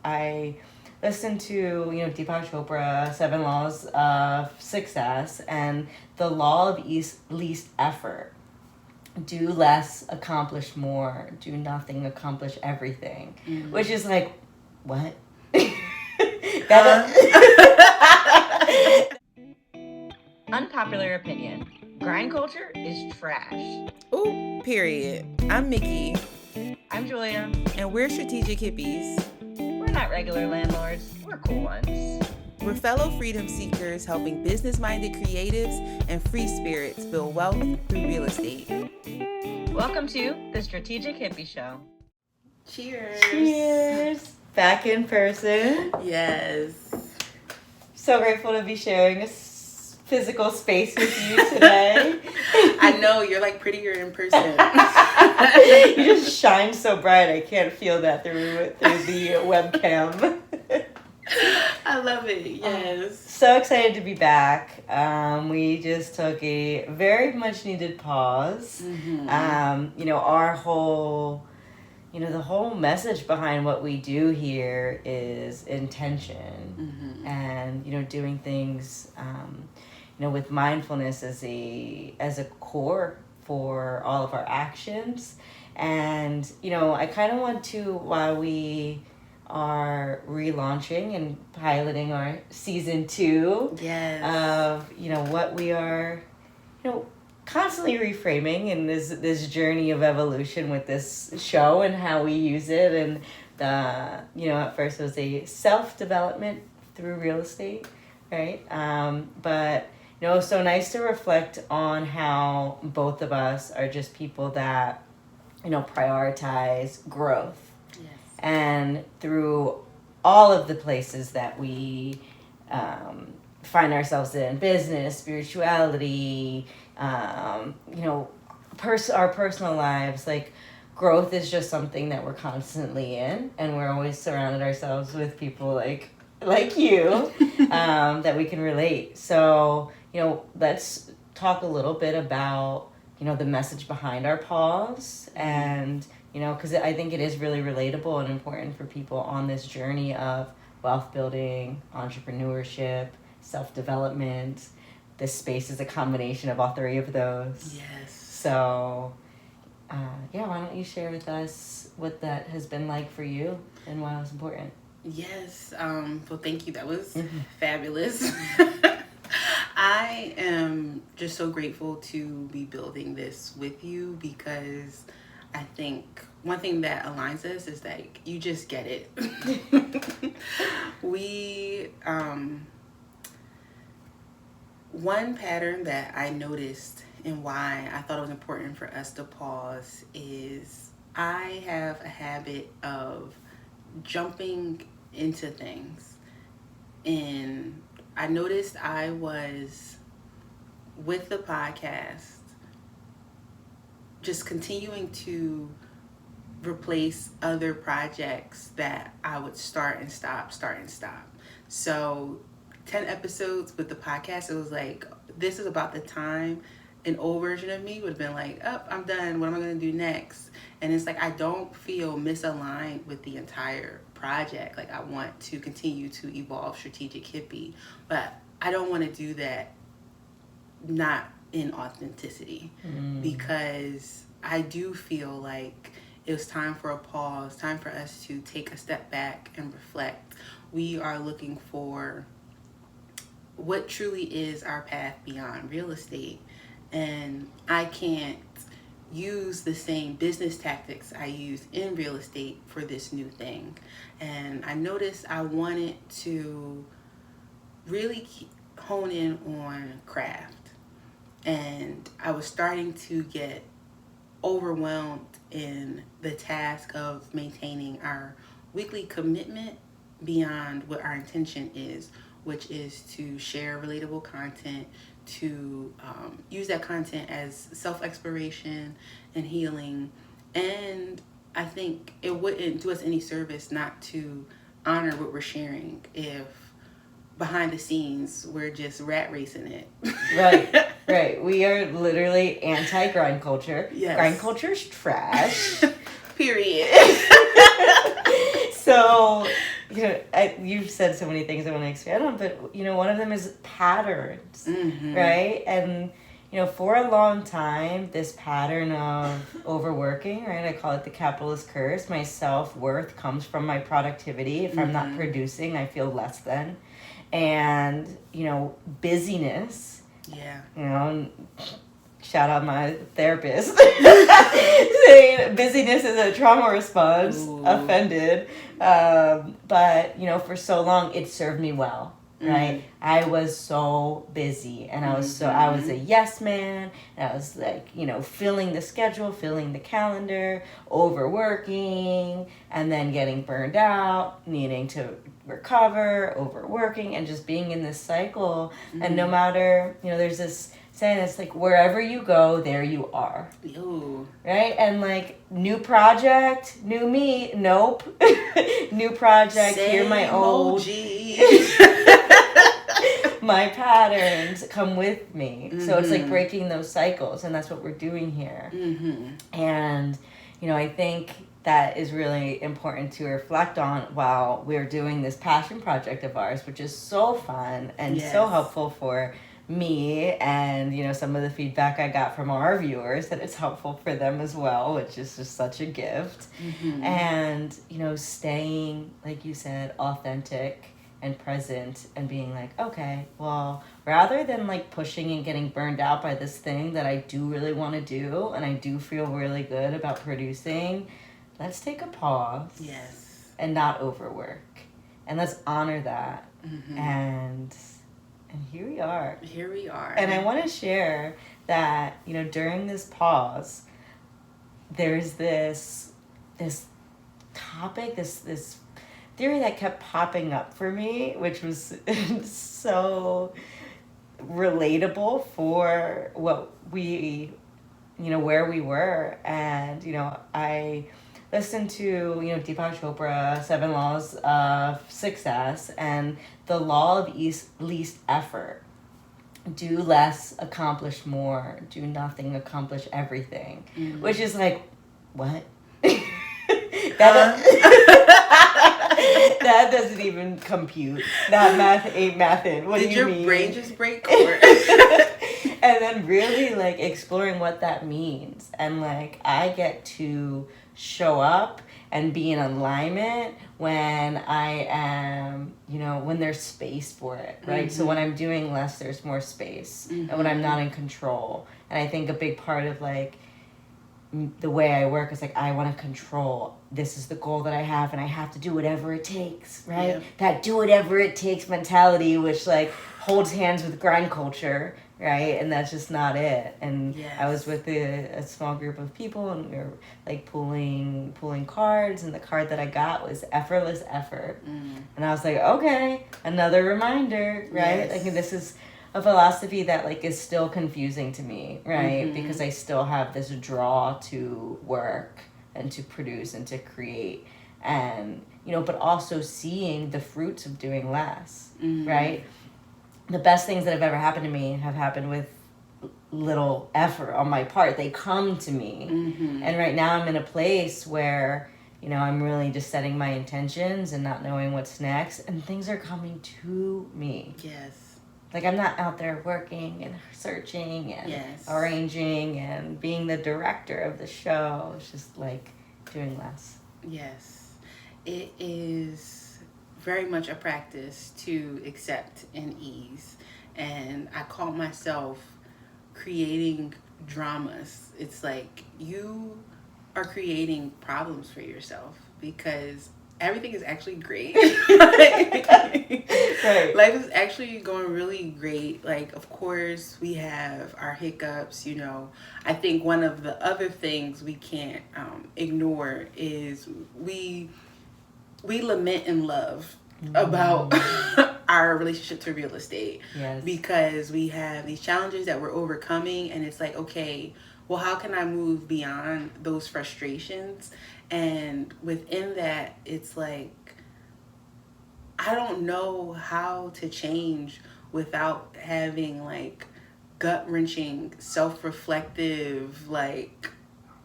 I listened to, Deepak Chopra, Seven Laws of Success, and the law of least effort. Do less, accomplish more. Do nothing, accomplish everything. Which is like, what? Unpopular opinion. Grind culture is trash. Ooh, period. I'm Mickey. I'm Julia. And we're Strategic Hippies. We're not regular landlords. We're cool ones. We're fellow freedom seekers helping business-minded creatives and free spirits build wealth through real estate. Welcome to the Strategic Hippie Show. Cheers. Cheers. Back in person. Yes. So grateful to be sharing a physical space with you today. I know, you're like prettier in person. You just shine so bright. I can't feel that through the webcam. I love it. Yes. So excited to be back. We just took a very much needed pause. Mm-hmm. Our whole, the whole message behind what we do here is intention, mm-hmm. and doing things, with mindfulness as a core for all of our actions. And I kind of want to, while we are relaunching and piloting our season 2 of what we are constantly reframing in this journey of evolution with this show and how we use it. And at first it was a self-development through real estate, right? But so nice to reflect on how both of us are just people that prioritize growth. And through all of the places that we find ourselves in, business, spirituality, our personal lives, like growth is just something that we're constantly in, and we're always surrounded ourselves with people like you that we can relate. So, let's talk a little bit about, the message behind our pause, and because I think it is really relatable and important for people on this journey of wealth building, entrepreneurship, self-development. This space is a combination of all three of those. Yes. So, why don't you share with us what that has been like for you and why it was important? Yes. Well, thank you. That was fabulous. I am just so grateful to be building this with you, because I think one thing that aligns us is that you just get it. One pattern that I noticed and why I thought it was important for us to pause is I have a habit of jumping into things. And I noticed I was, with the podcast, just continuing to replace other projects that I would start and stop. So 10 episodes with the podcast, it was like, this is about the time an old version of me would have been like, oh, I'm done. What am I going to do next? And it's like, I don't feel misaligned with the entire project. Like, I want to continue to evolve Strategic Hippie, but I don't want to do that not in authenticity, because I do feel like it was time for a pause, time for us to take a step back and reflect. We are looking for what truly is our path beyond real estate. And I can't use the same business tactics I use in real estate for this new thing. And I noticed I wanted to really hone in on craft. And I was starting to get overwhelmed in the task of maintaining our weekly commitment beyond what our intention is, which is to share relatable content, to use that content as self-exploration and healing. And I think it wouldn't do us any service not to honor what we're sharing if behind the scenes we're just rat racing it. Right. We are literally anti-grind culture. Yes. Grind culture is trash. Period. So, you've said so many things I want to expand on, but one of them is patterns, right? And for a long time, this pattern of overworking, right? I call it the capitalist curse. My self-worth comes from my productivity. If I'm not producing, I feel less than. And busyness. Yeah. Shout out my therapist saying busyness is a trauma response. Ooh. Offended. But for so long it served me well, right? I was so busy, and I was a yes man, and I was like filling the schedule, filling the calendar, overworking, and then getting burned out, needing to recover, overworking, and just being in this cycle. And no matter there's this saying, it's like wherever you go, there you are. Ooh. Right? And like new project, new me, nope. New project, here my old my patterns come with me. So it's like breaking those cycles, and that's what we're doing here. And I think that is really important to reflect on while we're doing this passion project of ours, which is so fun and so helpful for me, and some of the feedback I got from our viewers that it's helpful for them as well, which is just such a gift. And staying, like you said, authentic and present, and being like, okay, well, rather than like pushing and getting burned out by this thing that I do really want to do and I do feel really good about producing, let's take a pause. Yes. And not overwork, and let's honor that. And here we are. Here we are. And I want to share that, during this pause, there's this topic, this theory that kept popping up for me, which was so relatable for what we, where we were. And, I listened to, Deepak Chopra, 7 Laws of Success, and the law of least effort. Do less, accomplish more. Do nothing, accomplish everything. Which is like, what? That doesn't even compute. That math ain't mathin'. What do you mean? Did your brain just break? Or? And then really like exploring what that means. And like I get to show up and be in alignment when I am, when there's space for it, right? So when I'm doing less, there's more space. And when I'm not in control. And I think a big part of like the way I work is like, I want to control. This is the goal that I have, and I have to do whatever it takes, right? Yeah. That do whatever it takes mentality, which like holds hands with grind culture, right? And that's just not it. And I was with a small group of people, and we were like pulling cards, and the card that I got was effortless effort. And I was like, okay, another reminder, right? Like this is a philosophy that like is still confusing to me, right? Because I still have this draw to work and to produce and to create, and but also seeing the fruits of doing less, right? The best things that have ever happened to me have happened with little effort on my part. They come to me. And right now I'm in a place where I'm really just setting my intentions and not knowing what's next, and things are coming to me. Like I'm not out there working and searching and arranging and being the director of the show. It's just like doing less. Yes. It is very much a practice to accept and ease. And I call myself creating dramas. It's like you are creating problems for yourself because everything is actually great. Right. Life is actually going really great. Like, of course, we have our hiccups, I think one of the other things we can't ignore is we lament and love about our relationship to real estate. Because we have these challenges that we're overcoming, and it's like, okay, well, how can I move beyond those frustrations? And within that, it's like, I don't know how to change without having like gut-wrenching, self-reflective, like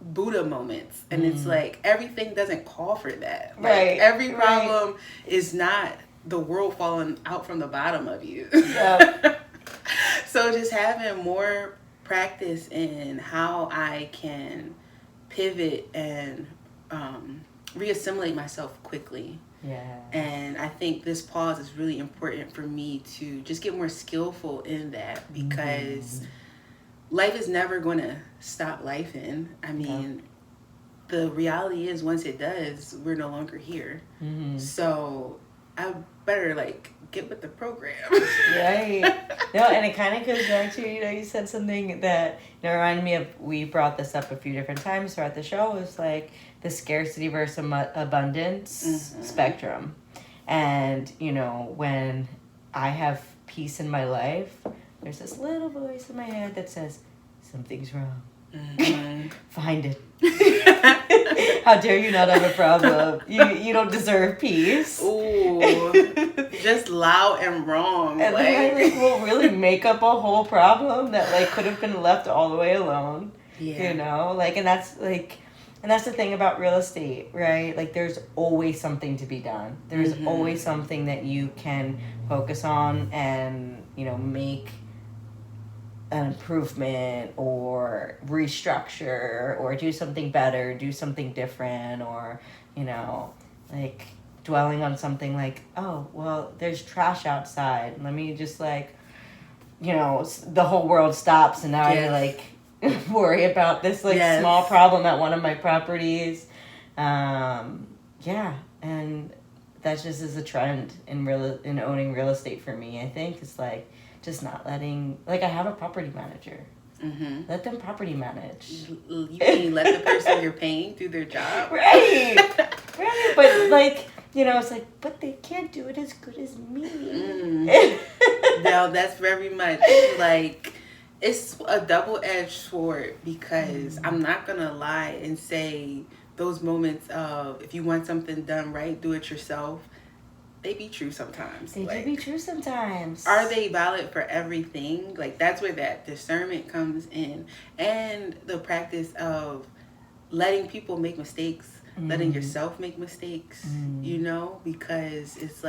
Buddha moments, and it's like everything doesn't call for that. Like Right, every right. problem is not the world falling out from the bottom of you. Yep. So just having more practice in how I can pivot and reassimilate myself quickly. Yeah. And I think this pause is really important for me to just get more skillful in that, because life is never going to stop lifing. I mean, the reality is once it does, we're no longer here. So I better like get with the program. Right. No, and it kind of goes back to, you said something that, reminded me of, we brought this up a few different times throughout the show, is like the scarcity versus abundance spectrum. And, when I have peace in my life, there's this little voice in my head that says, something's wrong. Find it. How dare you not have a problem? You don't deserve peace. Ooh, just loud and wrong. And then I will really make up a whole problem that could have been left all the way alone. Yeah. And that's the thing about real estate, right? Like, there's always something to be done. There's always something that you can focus on and make an improvement or restructure or do something better, do something different, or dwelling on something like, oh, well, there's trash outside, let me just the whole world stops and now I worry about this small problem at one of my properties. And that just is a trend in owning real estate for me. I think it's just not letting, I have a property manager. Let them property manage. You mean let the person you're paying do their job? Right. Right. But it's but they can't do it as good as me. No, that's very much it's a double-edged sword, because I'm not gonna lie and say those moments of, if you want something done right, do it yourself, they be true sometimes. They do be true sometimes. Are they valid for everything? That's where that discernment comes in, and the practice of letting people make mistakes, letting yourself make mistakes, because it's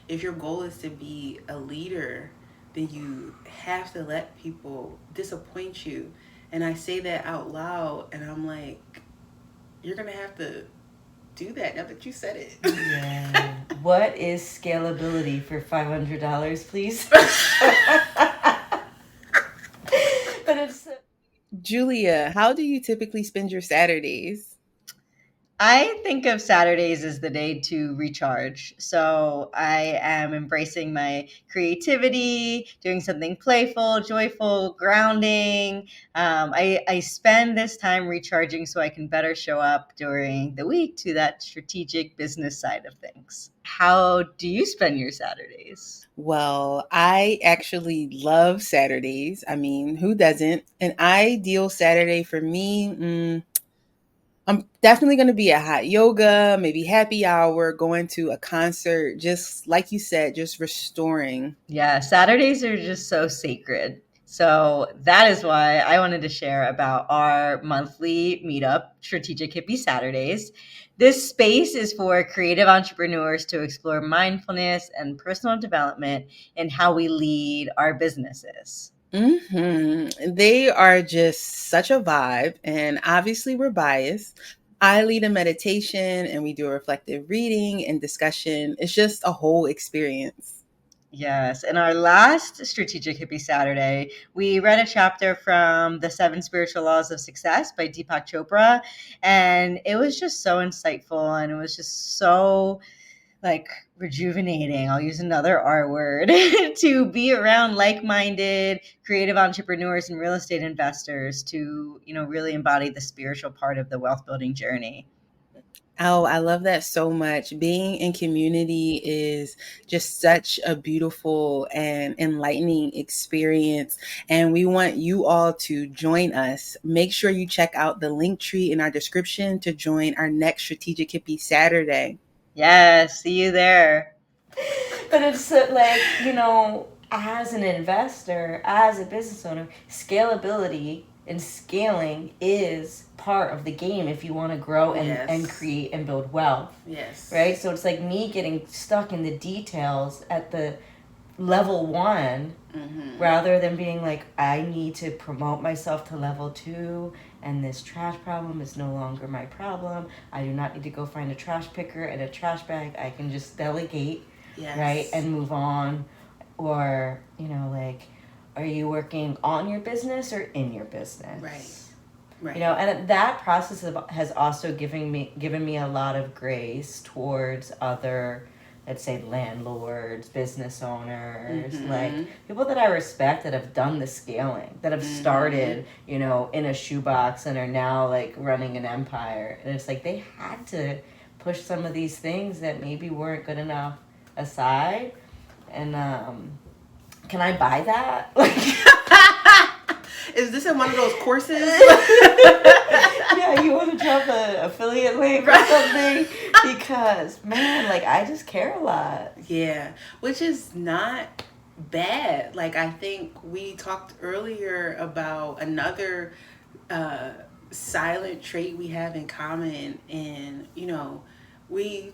if your goal is to be a leader, then you have to let people disappoint you. And I say that out loud, and I'm like, you're gonna have to do that now that you said it. Yeah. What is scalability for $500, please? But it's Julia, how do you typically spend your Saturdays? I think of Saturdays as the day to recharge. So I am embracing my creativity, doing something playful, joyful, grounding. I spend this time recharging so I can better show up during the week to that strategic business side of things. How do you spend your Saturdays? Well, I actually love Saturdays. I mean, who doesn't? An ideal Saturday for me, I'm definitely going to be at hot yoga, maybe happy hour, going to a concert, just like you said, just restoring. Yeah, Saturdays are just so sacred. So that is why I wanted to share about our monthly meetup, Strategic Hippie Saturdays. This space is for creative entrepreneurs to explore mindfulness and personal development in how we lead our businesses. They are just such a vibe, and obviously we're biased. I lead a meditation, and we do a reflective reading and discussion. It's just a whole experience. Yes. In our last Strategic Hippie Saturday, we read a chapter from The Seven Spiritual Laws of Success by Deepak Chopra. And it was just so insightful, and it was just so rejuvenating. I'll use another R word to be around like-minded creative entrepreneurs and real estate investors to, really embody the spiritual part of the wealth building journey. Oh, I love that so much. Being in community is just such a beautiful and enlightening experience. And we want you all to join us. Make sure you check out the link tree in our description to join our next Strategic Hippie Saturday. Yes, see you there. But it's as an investor, as a business owner, scalability and scaling is part of the game if you want to grow and create and build wealth. Yes. Right? So it's like me getting stuck in the details at the level 1 rather than being like, I need to promote myself to level 2 and this trash problem is no longer my problem. I do not need to go find a trash picker and a trash bag. I can just delegate, right, and move on. Or, you know, like, are you working on your business or in your business? Right. You know, and that process has also given me a lot of grace towards other, let's say, landlords, business owners, like people that I respect that have done the scaling, that have started, you know, in a shoebox and are now like running an empire. And it's like they had to push some of these things that maybe weren't good enough aside. And can I buy that? Is this in one of those courses? Yeah, you want to drop an affiliate link or something? Because, man, like, I just care a lot. Yeah, which is not bad. Like, I think we talked earlier about another silent trait we have in common. And, you know, we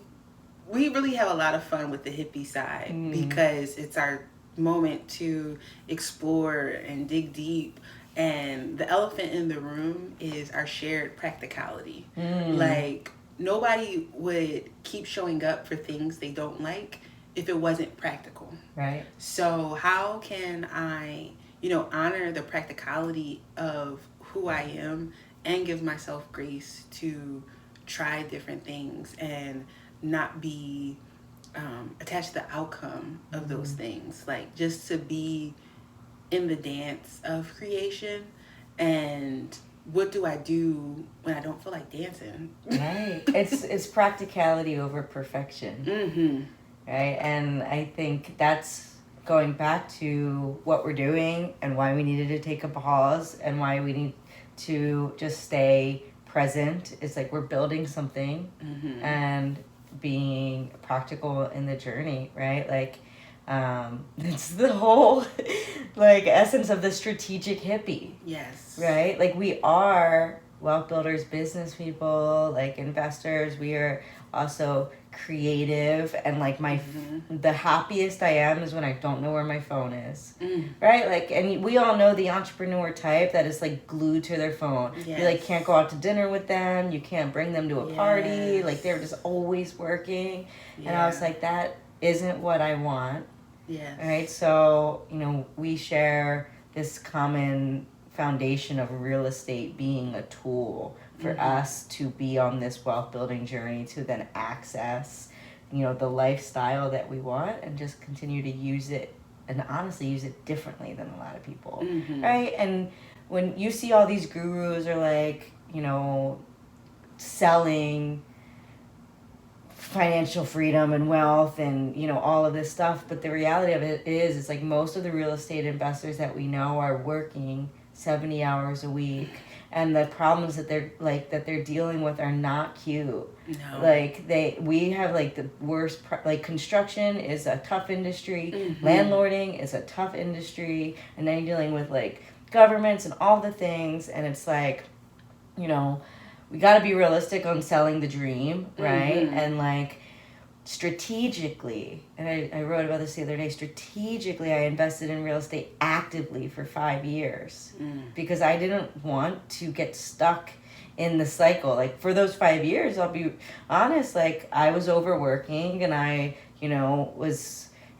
really have a lot of fun with the hippie side because it's our moment to explore and dig deep. And the elephant in the room is our shared practicality. Like, nobody would keep showing up for things they don't like if it wasn't practical. Right. So how can I, you know, honor the practicality of who I am and give myself grace to try different things and not be attached to the outcome of those things. Like, just to be in the dance of creation. And what do I do when I don't feel like dancing? Right. It's practicality over perfection. Right. And I think that's going back to what we're doing and why we needed to take a pause and why we need to just stay present. It's like we're building something and being practical in the journey, right? Like, it's the whole like essence of the strategic hippie. Yes. Right? Like, we are wealth builders, business people, like investors. We are also creative, and like the happiest I am is when I don't know where my phone is. Right? Like, and we all know the entrepreneur type that is like glued to their phone. You like can't go out to dinner with them, you can't bring them to a party, like they're just always working. And I was like, that isn't what I want. Yes. Right? So, you know, we share this common foundation of real estate being a tool for us to be on this wealth building journey to then access, you know, the lifestyle that we want and just continue to use it, and honestly use it differently than a lot of people. Right? And when you see all these gurus are like, you know, selling financial freedom and wealth and, you know, all of this stuff, but the reality of it is, it's like most of the real estate investors that we know are working 70 hours a week, and the problems that they're dealing with are not cute. No. Like, we have like the worst like construction is a tough industry, landlording is a tough industry, and then you're dealing with like governments and all the things, and it's like, you know, we got to be realistic on selling the dream, right? And like, strategically, and I wrote about this the other day, strategically I invested in real estate actively for 5 years because I didn't want to get stuck in the cycle. Like, for those 5 years, I'll be honest, like, I was overworking, and I, you know,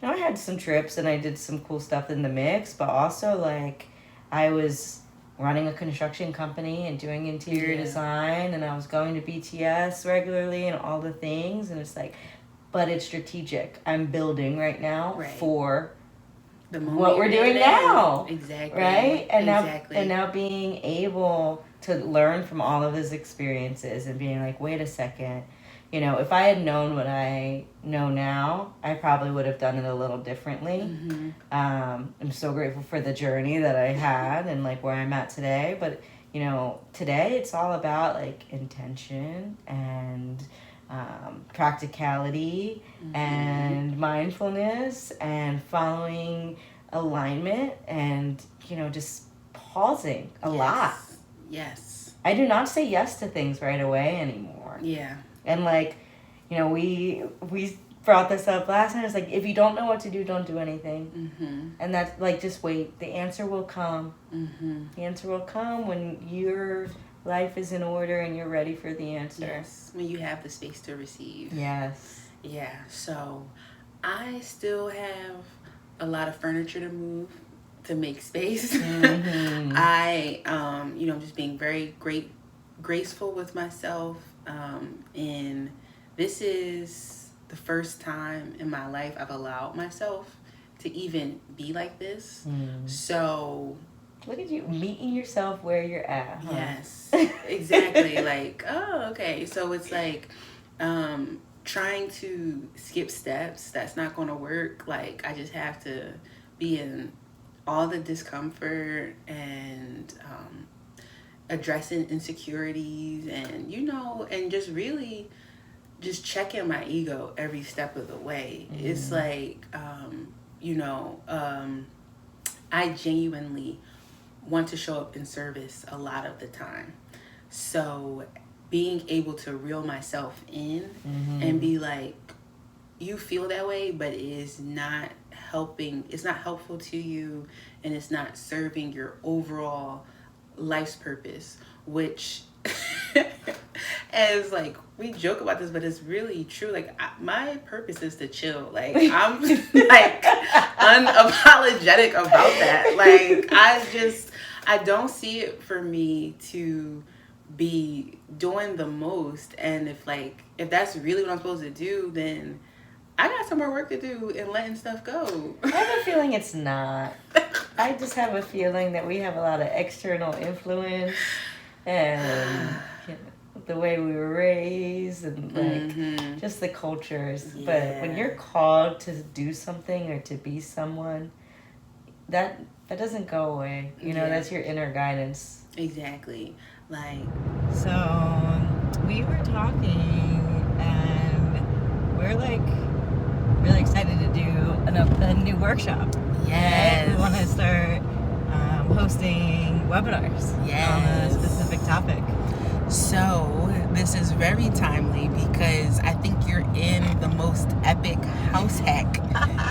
I had some trips and I did some cool stuff in the mix, but also like I was running a construction company and doing interior design, and I was going to BTS regularly and all the things, and it's like, but it's strategic. I'm building right now for what we're doing now. Exactly. Right? And now being able to learn from all of his experiences and being like, wait a second, you know, if I had known what I know now, I probably would have done it a little differently. I'm so grateful for the journey that I had and like where I'm at today. But, you know, today it's all about like intention and practicality and mindfulness and following alignment and, you know, just pausing a lot. Yes. I do not say yes to things right away anymore. Yeah. And like, you know, we brought this up last night. It's like, if you don't know what to do, don't do anything. Mm-hmm. And that's like, just wait. The answer will come. Mm-hmm. The answer will come when your life is in order and you're ready for the answer. Yes. When you have the space to receive. Yes. Yeah. So I still have a lot of furniture to move to make space. Mm-hmm. I'm just being very graceful with myself. And this is the first time in my life I've allowed myself to even be like this. So look at you meeting yourself where you're at. Huh? Yes, exactly. Like, oh, okay. So it's like trying to skip steps. That's not going to work. Like, I just have to be in all the discomfort and addressing insecurities and, and just really just checking my ego every step of the way. Mm-hmm. It's like, I genuinely want to show up in service a lot of the time. So being able to reel myself in and be like, you feel that way, but it is not helping. It's not helpful to you, and it's not serving your overall life's purpose, which as like we joke about this, but it's really true. Like my purpose is to chill. Like I'm like unapologetic about that. Like I don't see it for me to be doing the most, and if that's really what I'm supposed to do, then I got some more work to do in letting stuff go. I have a feeling it's not. I just have a feeling that we have a lot of external influence and the way we were raised and just the cultures. Yeah. But when you're called to do something or to be someone, that doesn't go away. That's your inner guidance. Exactly. So we were talking and we're really excited to do a new workshop. Yes. We want to start hosting webinars on a specific topic. So this is very timely because I think you're in the most epic house hack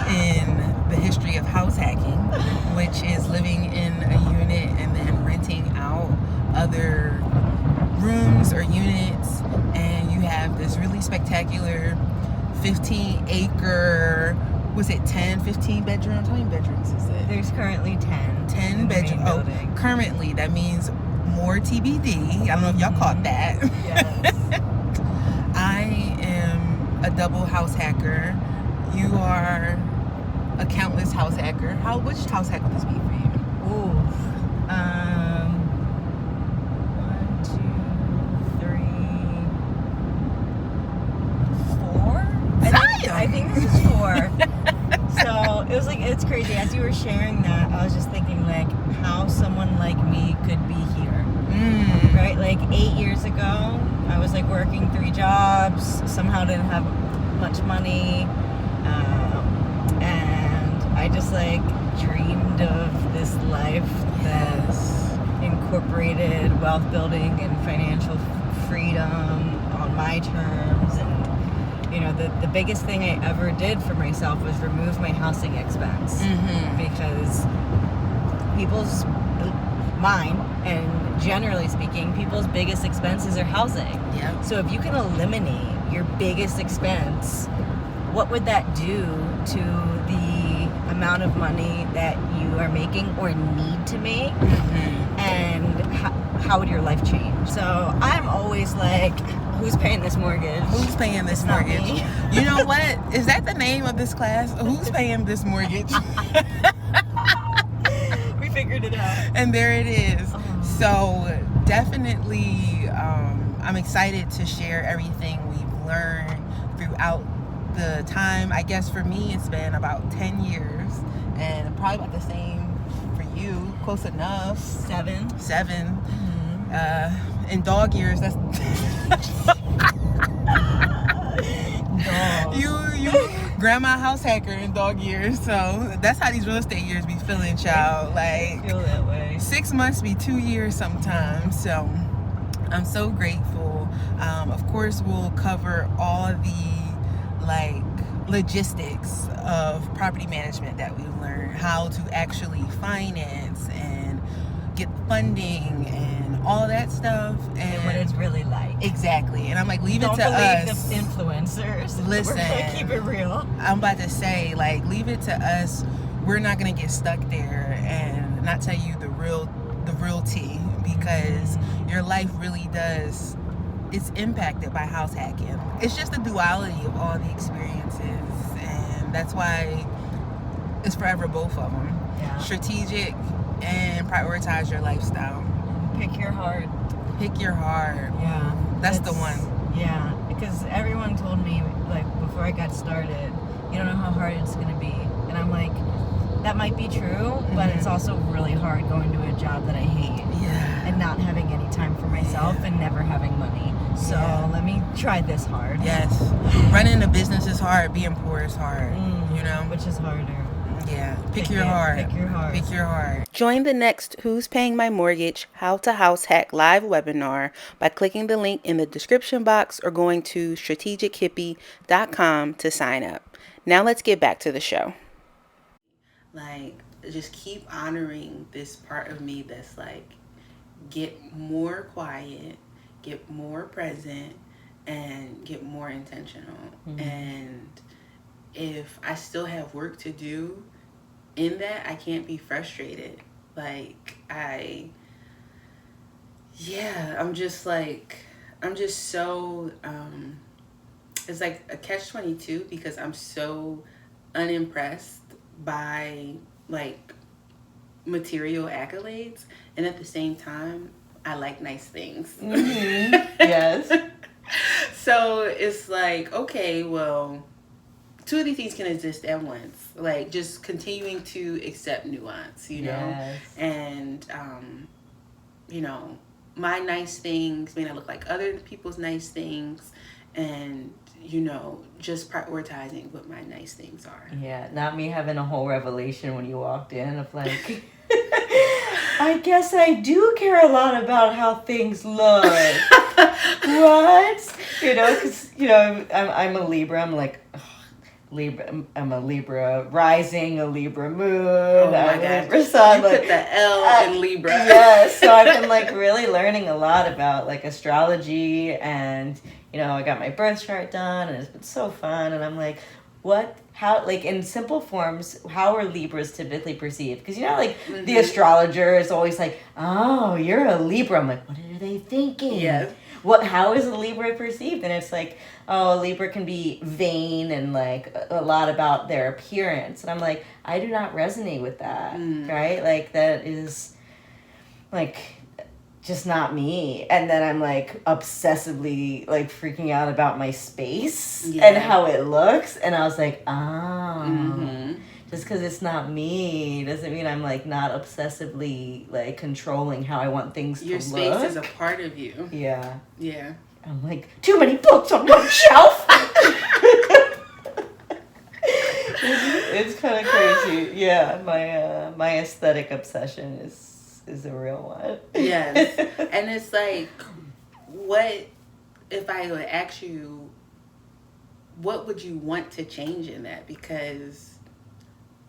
in the history of house hacking, which is living in a unit and then renting out other rooms or units, and you have this really spectacular 15-acre, was it 10-15 bedrooms? How many bedrooms is it? There's currently 10 bedrooms. Oh, currently. That means more TBD. I don't know if y'all caught that. Yes. I am a double house hacker. You are a countless house hacker. Which house hack would this be for you? Ooh. 1, 2, 3, 4. I think this is 4. So it was it's crazy. As you were sharing that, I was just thinking how someone like me could be here. Right? 8 years ago, I was working 3 jobs, somehow didn't have much money, and I just dreamed of this life that incorporated wealth building and financial freedom on my terms. And the biggest thing I ever did for myself was remove my housing expense, because mine, and generally speaking, people's biggest expenses are housing. Yeah. So if you can eliminate your biggest expense, what would that do to the amount of money that you are making or need to make? And how would your life change? So I'm always who's paying this mortgage? Who's paying this mortgage? You know what? Is that the name of this class? Who's paying this mortgage? We figured it out. And there it is. So definitely, I'm excited to share everything we've learned throughout the time. I guess for me, it's been about 10 years, and probably about the same for you. Close enough. 7. In dog years, that's you grandma house hacker in dog years. So that's how these real estate years be feeling, child. Like, I feel that way. 6 months be 2 years sometimes. So I'm so grateful. Of course, we'll cover all the like logistics of property management that we've learned, how to actually finance and get funding and all that stuff, and what it's really like. Exactly. And I'm like, leave Don't it to us. Don't believe the influencers. Listen, we're gonna keep it real. I'm about to say, like, leave it to us. We're not gonna get stuck there and not tell you the real tea, because your life really does. It's impacted by house hacking. It's just the duality of all the experiences, and that's why it's forever both of them. Yeah. Strategic and prioritize your lifestyle. Pick your heart. Pick your heart. Yeah. That's the one. Yeah, because everyone told me, like, before I got started, you don't know how hard it's going to be. And I'm like, that might be true, but it's also really hard going to a job that I hate. Yeah. And not having any time for myself and never having money. So let me try this hard. Yes. Running a business is hard. Being poor is hard. You know? Which is harder. Yeah. Pick your heart. Pick your heart. Pick your heart. Join the next Who's Paying My Mortgage? How to House Hack live webinar by clicking the link in the description box or going to strategichippie.com to sign up. Now let's get back to the show. Like, just keep honoring this part of me that's like, get more quiet, get more present, and get more intentional. And if I still have work to do in that, I can't be frustrated. Like, I'm just so, it's like a catch-22, because I'm so unimpressed by like material accolades, and at the same time I like nice things. Yes. So it's like, okay, well, two of these things can exist at once. Like, just continuing to accept nuance, you know? Yes. And you know, my nice things may not look like other people's nice things, and you know, just prioritizing what my nice things are. Yeah, not me having a whole revelation when you walked in of like, I guess I do care a lot about how things look. What? You know, because, you know, I'm a Libra. I'm like, Libra. I'm a Libra rising, a Libra moon. Oh my God. Libra sun. You put the L in Libra. Yes. So I've been like really learning a lot about like astrology, and you know, I got my birth chart done, and it's been so fun. And I'm like, how, like, in simple forms, how are Libras typically perceived? Because, you know, like, the astrologer is always like, oh, you're a Libra. I'm like, what are they thinking? Yes. How is a Libra perceived? And it's like, oh, a Libra can be vain and, like, a lot about their appearance. And I'm like, I do not resonate with that, right? Like, that is, like, just not me. And then I'm like obsessively like freaking out about my space and how it looks, and I was like, just because it's not me doesn't mean I'm like not obsessively like controlling how I want things to look. Your space is a part of you. Yeah I'm like, too many books on one shelf. It's kind of crazy. My aesthetic obsession is a real one. Yes. And it's like, what if I would ask you, what would you want to change in that? Because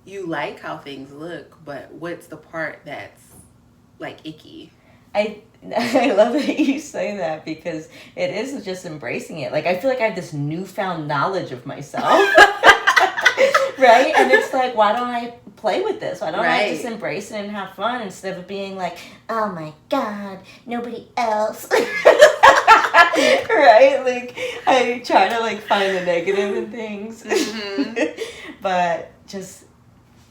you like how things look, but what's the part that's like icky? I love that you say that, because it is just embracing it. Like, I feel like I have this newfound knowledge of myself. Right? And it's like, why don't I play with this? Why don't I just embrace it and have fun, instead of being like, oh my God, nobody else. Right? Like, I try to like find the negative in things. But just,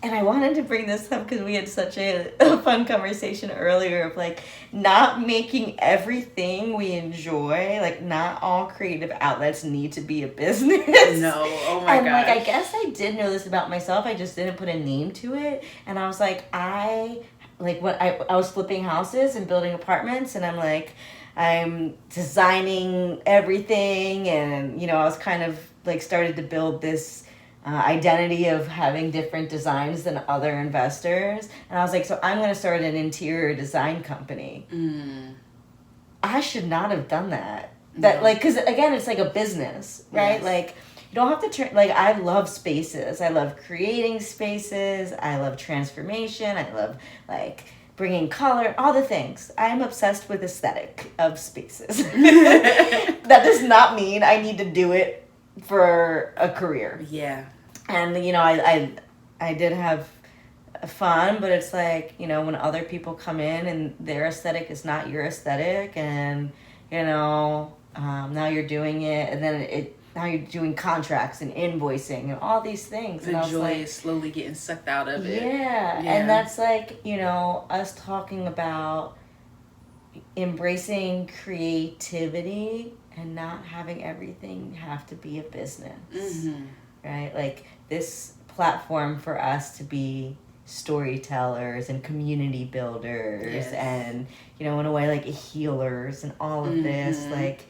and I wanted to bring this up because we had such a fun conversation earlier of like not making everything we enjoy, like not all creative outlets need to be a business. No, oh my God. And like, I guess I did know this about myself. I just didn't put a name to it. And I was like, I was flipping houses and building apartments, and I'm like, I'm designing everything, and you know, I was kind of like started to build this identity of having different designs than other investors. And I was like, so I'm going to start an interior design company. I should not have done that. Because again, it's like a business, right? Yes. Like, you don't have to I love spaces. I love creating spaces. I love transformation. I love, like, bringing color, all the things. I'm obsessed with aesthetic of spaces. That does not mean I need to do it for a career. Yeah. And, I did have fun, but it's like, when other people come in and their aesthetic is not your aesthetic, and, now you're doing it, and then now you're doing contracts and invoicing and all these things. The and joy is slowly getting sucked out of it. Yeah. And that's like, us talking about embracing creativity and not having everything have to be a business. Right? Like, this platform for us to be storytellers and community builders, and, in a way, like, healers and all of this, like,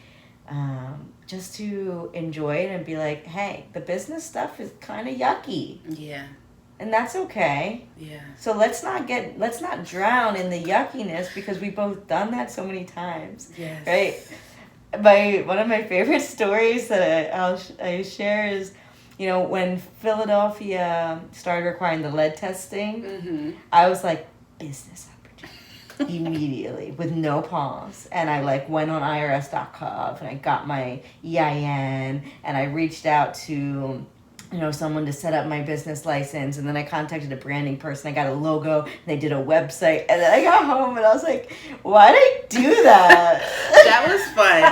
just to enjoy it and be like, hey, the business stuff is kind of yucky. Yeah. And that's okay. Yeah. So let's not drown in the yuckiness, because we've both done that so many times. Yes. Right? One of my favorite stories that I share is, when Philadelphia started requiring the lead testing, I was like, business opportunity immediately with no pause. And I went on IRS.gov and I got my EIN, and I reached out to someone to set up my business license, and then I contacted a branding person. I got a logo, and they did a website, and then I got home and I was like, why did I do that? That was fun.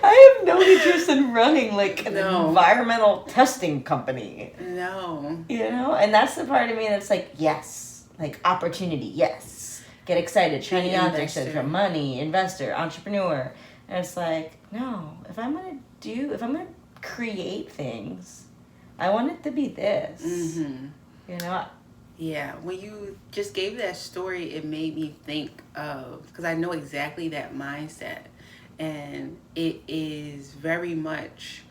I have no interest in running an environmental testing company. No. And that's the part of me that's like, yes, opportunity, yes. Get excited, shiny object syndrome, money, investor, entrepreneur. And it's like, no, if I'm going to create things, I want it to be this. Yeah, when you just gave that story, it made me think of, because I know exactly that mindset, and it is very much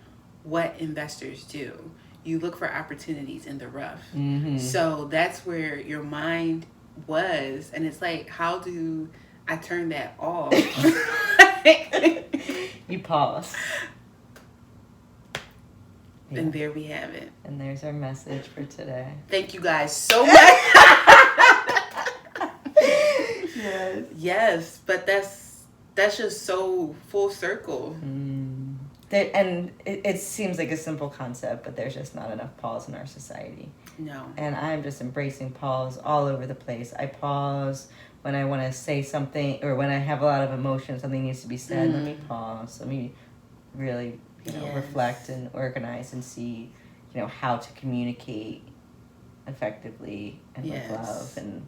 what investors do. You look for opportunities in the rough. So that's where your mind was, and it's like, how do I turn that off? You pause. Yeah. And there we have it. And there's our message for today. Thank you guys so much. Yes, but that's just so full circle. And it seems like a simple concept, but there's just not enough pause in our society. No. And I'm just embracing pause all over the place. I pause when I want to say something, or when I have a lot of emotion, something needs to be said. Let me pause. Let me really reflect and organize and see, how to communicate effectively and with love. And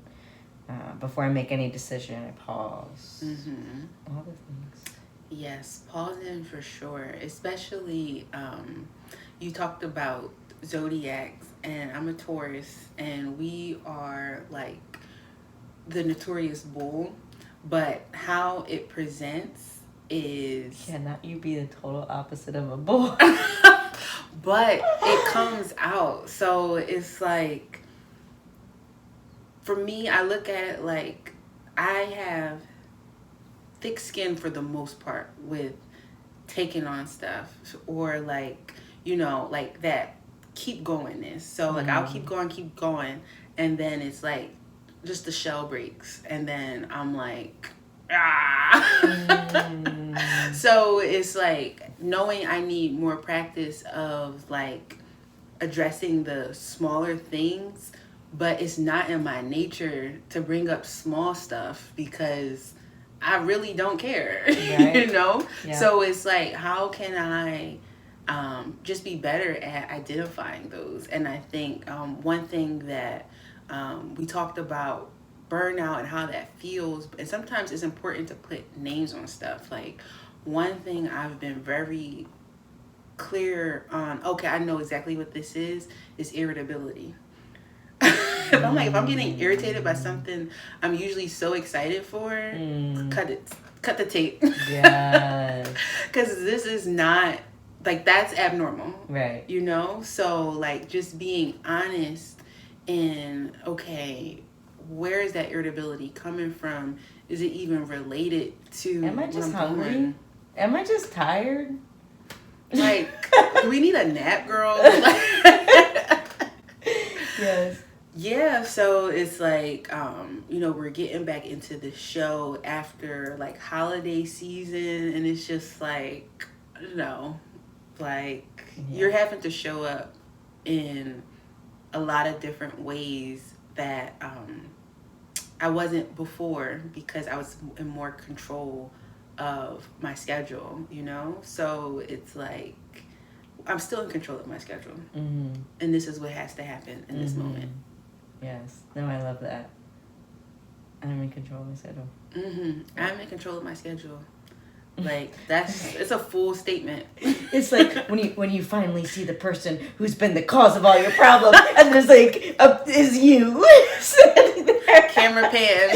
before I make any decision, I pause. All the things. Yes, pausing for sure. Especially, you talked about zodiacs, and I'm a Taurus, and we are like the notorious bull, but how it presents is... Cannot you be the total opposite of a bull? But it comes out. So it's like, for me, I look at it like, I have thick skin for the most part with taking on stuff, or that keep goingness. So I'll keep going, and then it's like just the shell breaks, and then I'm like, So it's like knowing I need more practice of addressing the smaller things, but it's not in my nature to bring up small stuff because I really don't care, right. Yeah. So it's like, how can I just be better at identifying those? And I think one thing that we talked about, burnout and how that feels, and sometimes it's important to put names on stuff. Like, one thing I've been very clear on, okay, I know exactly what this is irritability. If I'm getting irritated by something I'm usually so excited for, cut the tape. Yes. Because this is not like that's abnormal. Right. You know? So like just being honest and okay, where is that irritability coming from? Is it even related to Am I just what I'm hungry? doing? Am I just tired? Like, do we need a nap, girl? Yes. Yeah, so it's like, we're getting back into the show after like holiday season, and it's just like, I don't know, like you're having to show up in a lot of different ways that I wasn't before because I was in more control of my schedule, you know? So it's like, I'm still in control of my schedule. Mm-hmm. And this is what has to happen in this moment. Yes. No, I love that. I'm in control of my schedule. I'm in control of my schedule. Like, it's a full statement. It's like when you finally see the person who's been the cause of all your problems, and there's like, is you standing there. Camera pan,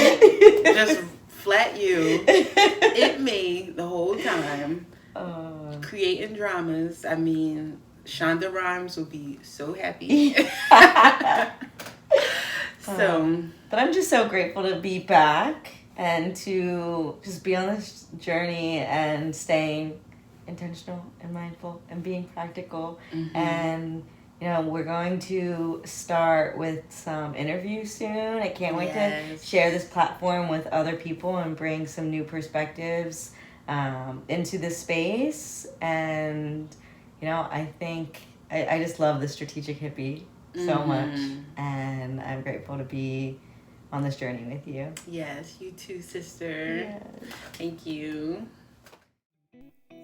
just flat you. It me the whole time. Creating dramas. I mean, Shonda Rhimes will be so happy. But I'm just so grateful to be back and to just be on this journey and staying intentional and mindful and being practical. And we're going to start with some interviews soon. I can't wait to share this platform with other people and bring some new perspectives into this space. And I think I just love the Strategic Hippie so much, and I'm grateful to be on this journey with you. Yes, you too, sister. Yes. Thank you.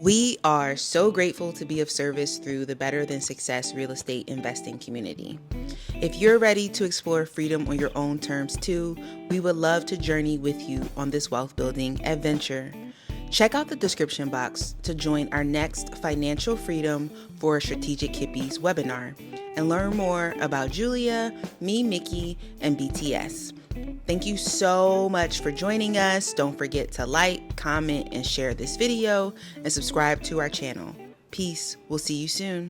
We are so grateful to be of service through the Better Than Success real estate investing community. If you're ready to explore freedom on your own terms too, we would love to journey with you on this wealth building adventure. Check out the description box to join our next Financial Freedom for Strategic Hippies webinar and learn more about Julia, me, Mickey, and BTS. Thank you so much for joining us. Don't forget to like, comment, and share this video and subscribe to our channel. Peace. We'll see you soon.